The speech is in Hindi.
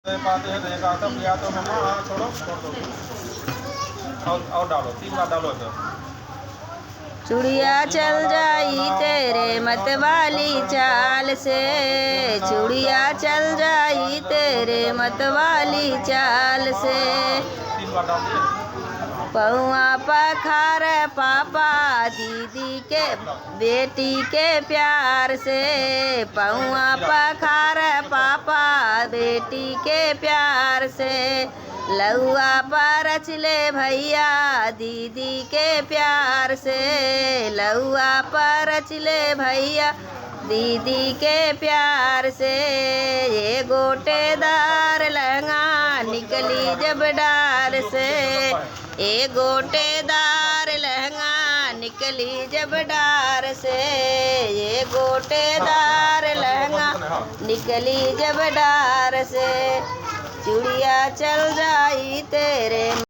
पाते हैं देखा तो या तो मम्मा छोड़ो छोड़ दो और डालो 3 बार डालो तो चुड़िया चल जाई तेरे मत वाली चाल से, चुड़िया चल जाई तेरे मत वाली चाल से। 3 बार डाल दिए। पौआ पखार पापा दीदी के बेटी के प्यार से, पौआ पखार पापा बेटी के प्यार से। लहुआ परच ले भैया दीदी के प्यार से, लहुआ परच ले भैया दीदी के प्यार से। ये गोटेदार लहंगा निकली जब डार से, ये गोटेदार लहंगा निकली जब डार से, ये गोटेदार लहंगा निकली जब डार से। चुड़िया चल जाई तेरे